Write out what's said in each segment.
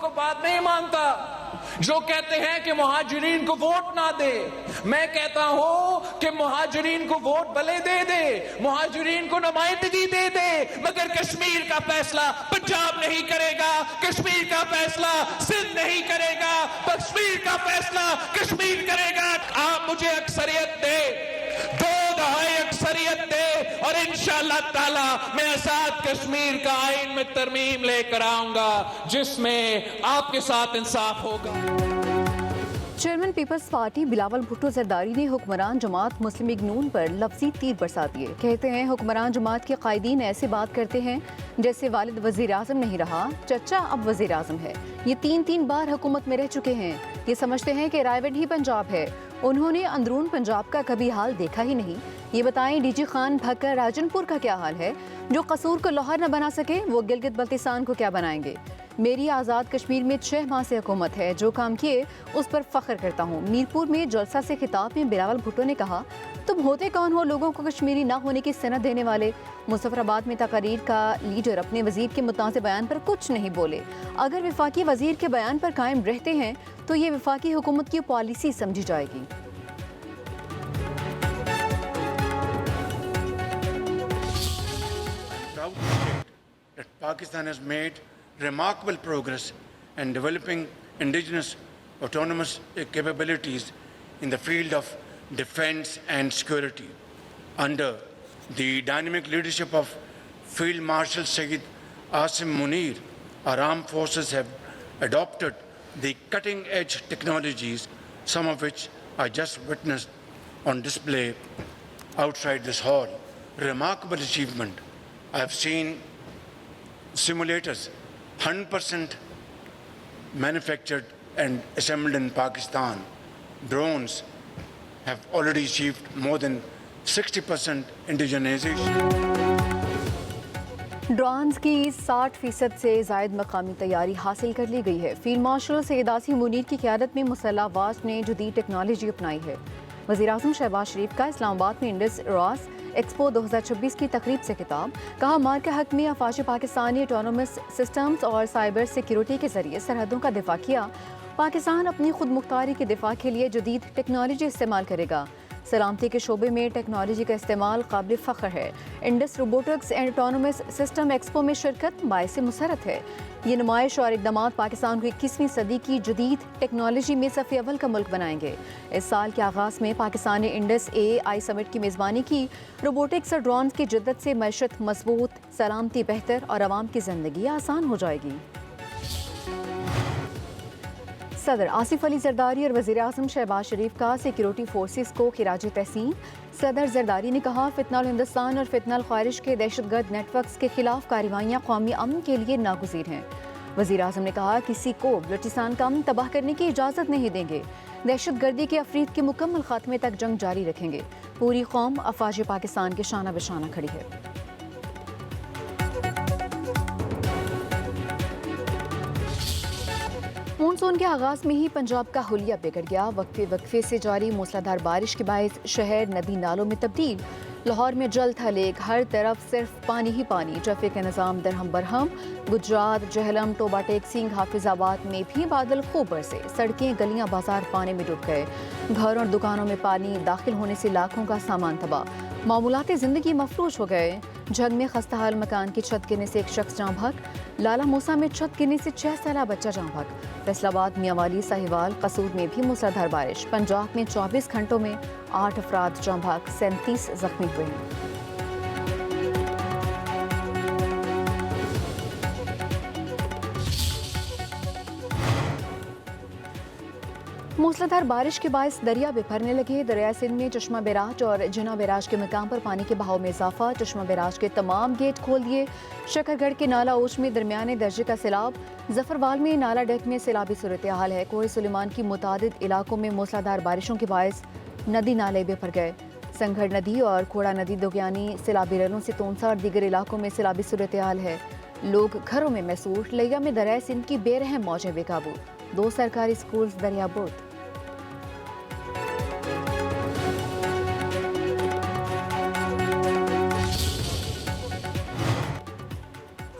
کو بات نہیں مانتا، جو کہتے ہیں کہ مہاجرین کو ووٹ نہ دے. میں کہتا ہوں کہ مہاجرین کو ووٹ بھلے دے دے، مہاجرین کو نمائندگی دے دے، مگر کشمیر کا فیصلہ پنجاب نہیں کرے گا، کشمیر کا فیصلہ سندھ نہیں کرے گا، کشمیر کا فیصلہ کشمیر کرے گا. آپ مجھے اکثریت دے، 2 دہائی اکثریت دے، اور انشاءاللہ تعالی میں آزاد کشمیر کا آئین میں ترمیم لے کر آؤں گا جس میں آپ کے ساتھ انصاف ہوگا. Chairman peoples party Bilawal Bhutto Zardari نے حکمران جماعت مسلم لیگ نون پر لفظی تیر برسا دیے. کہتے ہیں حکمران جماعت کے قائدین ایسے بات کرتے ہیں جیسے والد وزیر اعظم نہیں رہا، چچا اب وزیر اعظم ہے. یہ 3 بار حکومت میں رہ چکے ہیں، یہ سمجھتے ہیں کہ رائے ہی پنجاب ہے. انہوں نے اندرون پنجاب کا کبھی حال دیکھا ہی نہیں. یہ بتائیں ڈی جی خان بھکر راجن پور کا کیا حال ہے؟ جو قصور کو لاہور نہ بنا سکے وہ گلگت بلتستان کو کیا بنائیں گے؟ میری آزاد کشمیر میں 6 ماہ سے حکومت ہے، جو کام کیے اس پر فخر کرتا ہوں. میرپور میں جلسہ سے خطاب میں بلاول بھٹو نے کہا، تم ہوتے کون ہو لوگوں کو کشمیری نہ ہونے کی سند دینے والے؟ مظفر آباد میں تقریر کا لیڈر اپنے وزیر کے متنازع بیان پر کچھ نہیں بولے. اگر وفاقی وزیر کے بیان پر قائم رہتے ہیں تو یہ وفاقی حکومت کی پالیسی سمجھی جائے گی. That Pakistan has made remarkable progress in developing indigenous autonomous capabilities in the field of defense and security. Under the dynamic leadership of Field Marshal Sayyid Asim Munir, our armed forces have adopted the cutting-edge technologies, some of which I just witnessed on display outside this hall. Remarkable achievement. I have seen simulators 100% manufactured and assembled in Pakistan. Drones have already achieved more than 60% indigenization. Drones کی 60% سے زائد مقامی تیاری حاصل کر لی گئی ہے. فیلڈ مارشل سید آصم منیر کی قیادت میں مسلح افواج نے جدید ٹیکنالوجی اپنائی ہے. وزیر اعظم شہباز شریف کا اسلام آباد میں انڈس راس ایکسپو 2026 کی تقریب سے خطاب. کہا مار کے حق میں افواج پاکستانی آٹونومس سسٹمز اور سائبر سیکیورٹی کے ذریعے سرحدوں کا دفاع کیا. پاکستان اپنی خود مختاری کے دفاع کے لیے جدید ٹیکنالوجی استعمال کرے گا. سلامتی کے شعبے میں ٹیکنالوجی کا استعمال قابل فخر ہے. Indus robotics and autonomous system expo میں شرکت باعث مسرت ہے. یہ نمائش اور اقدامات پاکستان کو 21ویں صدی کی جدید ٹیکنالوجی میں صف اول کا ملک بنائیں گے. اس سال کے آغاز میں پاکستان نے انڈس AI سمٹ کی میزبانی کی. روبوٹکس اور ڈرونز کی جدت سے معیشت مضبوط، سلامتی بہتر اور عوام کی زندگی آسان ہو جائے گی. صدر آصف علی زرداری اور وزیر اعظم شہباز شریف کا سیکیورٹی فورسز کو خراج تحسین. صدر زرداری نے کہا فتنہ الہندوستان اور فتنہ الخوارج کے دہشت گرد نیٹ ورکس کے خلاف کارروائیاں قومی امن کے لیے ناگزیر ہیں. وزیر اعظم نے کہا کسی کو بلوچستان کا امن تباہ کرنے کی اجازت نہیں دیں گے. دہشت گردی کے افریت کے مکمل خاتمے تک جنگ جاری رکھیں گے. پوری قوم افواج پاکستان کے شانہ بشانہ کھڑی ہے. مونسون کے آغاز میں ہی پنجاب کا حلیہ بگڑ گیا. وقفے سے جاری موسلادھار بارش کے باعث شہر ندی نالوں میں تبدیل. لاہور میں جل تھل ہر طرف صرف پانی ہی پانی. ٹریفک کا نظام درہم برہم. گجرات، جہلم، ٹوبا ٹیک سنگھ، حافظ آباد میں بھی بادل خوب برسے. سڑکیں، گلیاں، بازار پانی میں ڈوب گئے. گھروں اور دکانوں میں پانی داخل ہونے سے لاکھوں کا سامان تباہ. معمولات زندگی مفلوج ہو گئے. جھگ میں خستہ حال مکان کی چھت گرنے سے ایک شخص جاں بحق. لالا موسیٰ میں چھت گرنے سے 6 سالہ بچہ جاں بحق. فیصل آباد، میاں والی، ساہیوال، قصور میں بھی موسلادھار بارش. پنجاب میں 24 گھنٹوں میں 8 افراد جاں بحق، 37 زخمی ہوئے ہیں. موسلادھار بارش کے باعث دریا بکھرنے لگے. دریائے سندھ میں چشمہ بیراج اور جنا بیراج کے مقام پر پانی کے بہاؤ میں اضافہ. چشمہ بیراج کے تمام گیٹ کھول دیے. شکر گڑھ کے نالا اوچ میں درمیانے درجے کا سیلاب. ظفروال میں نالا ڈیک میں سیلابی صورتحال ہے. کوہ سلیمان کی متعدد علاقوں میں موسلادھار بارشوں کے باعث ندی نالے بھر گئے. سنگھڑ ندی اور کھوڑا ندی دوگیانی سیلابی رنوں سے تونسا اور دیگر علاقوں میں سیلابی صورتحال ہے. لوگ گھروں میں محصور. لیا میں دریائے سندھ کی بے رحم موجیں بے قابو. 2 سرکاری سکولز دریا برد.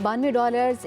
$92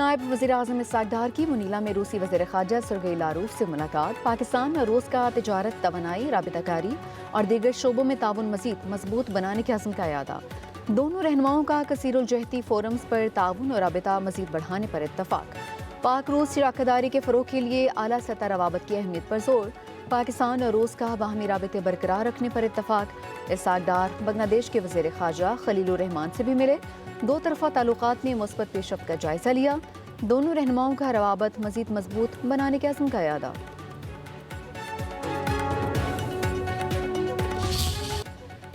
نائب وزیر اعظم اسحاق ڈار کی منیلا میں روسی وزیر خارجہ سرگئی لاروف سے ملاقات، پاکستان اور روس کا تجارت، توانائی، رابطہ کاری اور دیگر شعبوں میں تعاون مزید مضبوط بنانے کے عزم کا اعادہ۔ دونوں رہنماؤں کا کثیر الجہتی فورمز پر تعاون اور رابطہ مزید بڑھانے پر اتفاق۔ پاک روس شراکت داری کے فروغ کے لیے اعلیٰ سطح روابط کی اہمیت پر زور، پاکستان اور روس کا باہمی رابطے برقرار رکھنے پر اتفاق۔ اسحاق ڈار بنگلہ دیش کے وزیر خارجہ خلیل الرحمان سے بھی ملے، دو طرفہ تعلقات میں مثبت پیش رفت کا جائزہ لیا، دونوں رہنماؤں کا روابط مزید مضبوط بنانے کے عزم کا اعادہ۔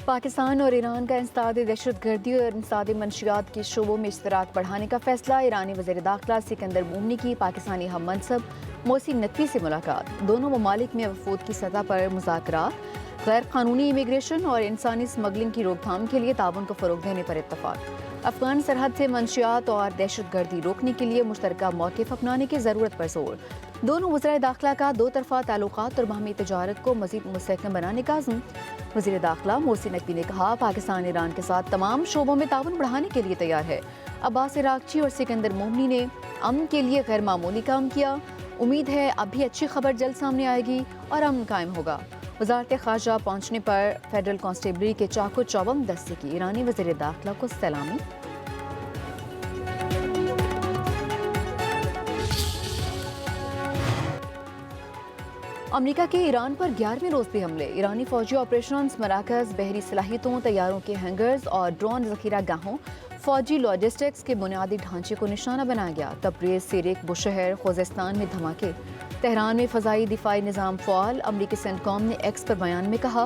پاکستان اور ایران کا انسداد دہشت گردی اور انسداد منشیات کے شعبوں میں اشتراک بڑھانے کا فیصلہ۔ ایرانی وزیر داخلہ سکندر مومنی کی پاکستانی ہم منصب محسن نقوی سے ملاقات، دونوں ممالک میں وفود کی سطح پر مذاکرات، غیر قانونی امیگریشن اور انسانی اسمگلنگ کی روک تھام کے لیے تعاون کو فروغ دینے پر اتفاق۔ افغان سرحد سے منشیات اور دہشت گردی روکنے کے لیے مشترکہ موقف اپنانے کی ضرورت پر زور، دونوں وزرائے داخلہ کا دو طرفہ تعلقات اور باہمی تجارت کو مزید مستحکم بنانے کا عزم۔ وزیر داخلہ محسن نقوی نے کہا، پاکستان ایران کے ساتھ تمام شعبوں میں تعاون بڑھانے کے لیے تیار ہے۔ عباس عراقچی اور سکندر مومنی نے امن کے لیے غیر معمولی کام کیا، امید ہے اب بھی اچھی خبر جلد سامنے آئے گی اور امن قائم ہوگا۔ وزارت خارجہ پہنچنے پر فیڈرل کانسٹیبلری کے چاقو چوبم دستے کی ایرانی وزیر داخلہ کو سلامی۔ امریکہ کے ایران پر 11ویں روز بھی حملے، ایرانی فوجی آپریشنز، مراکز، بحری صلاحیتوں، طیاروں کے ہینگرز اور ڈرون ذخیرہ گاہوں، فوجی لاجسٹکس کے بنیادی ڈھانچے کو نشانہ بنایا گیا۔ تبریز، سیریک، بشہر، خوزستان میں دھماکے، تہران میں فضائی دفاعی نظام فعال۔ امریکی سینٹکام نے ایکس پر بیان میں کہا،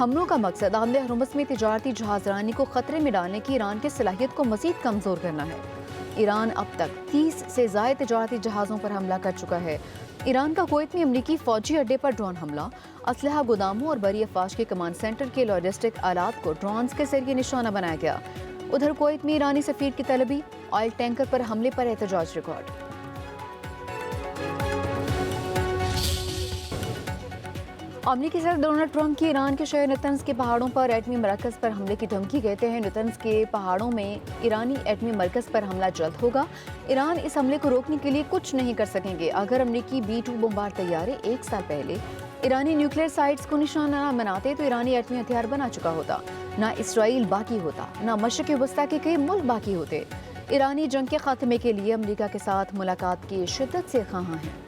حملوں کا مقصد عامل ہرمز میں تجارتی جہاز رانی کو خطرے میں ڈالنے کی ایران کی صلاحیت کو مزید کمزور کرنا ہے۔ ایران اب تک 30 سے زائد تجارتی جہازوں پر حملہ کر چکا ہے۔ ایران کا کویت میں امریکی فوجی اڈے پر ڈرون حملہ، اسلحہ گوداموں اور بری افواج کے کمانڈ سینٹر کے لاجسٹک آلات کو ڈرونز کے ذریعے نشانہ بنایا گیا۔ ادھر کویت میں ایرانی سفیر کی طلبی، آئل ٹینکر پر حملے پر احتجاج ریکارڈ۔ امریکی صدر ڈونلڈ ٹرمپ کی ایران کے شہر نتنز کے پہاڑوں پر ایٹمی مرکز پر حملے کی دھمکی، کہتے ہیں نتنز کے پہاڑوں میں ایرانی ایٹمی مرکز پر حملہ جلد ہوگا۔ ایران اس حملے کو روکنے کے لیے کچھ نہیں کر سکیں گے۔ اگر امریکی B-2 بمبار طیارے 1 سال پہلے ایرانی نیوکلیئر سائٹس کو نشانہ نہ بناتے تو ایرانی ایٹمی ہتھیار بنا چکا ہوتا، نہ اسرائیل باقی ہوتا، نہ مشرق وسطیٰ کے کئی ملک باقی ہوتے۔ ایرانی جنگ کے خاتمے کے لیے امریکہ کے ساتھ ملاقات کی شدت سے خواہاں ہیں۔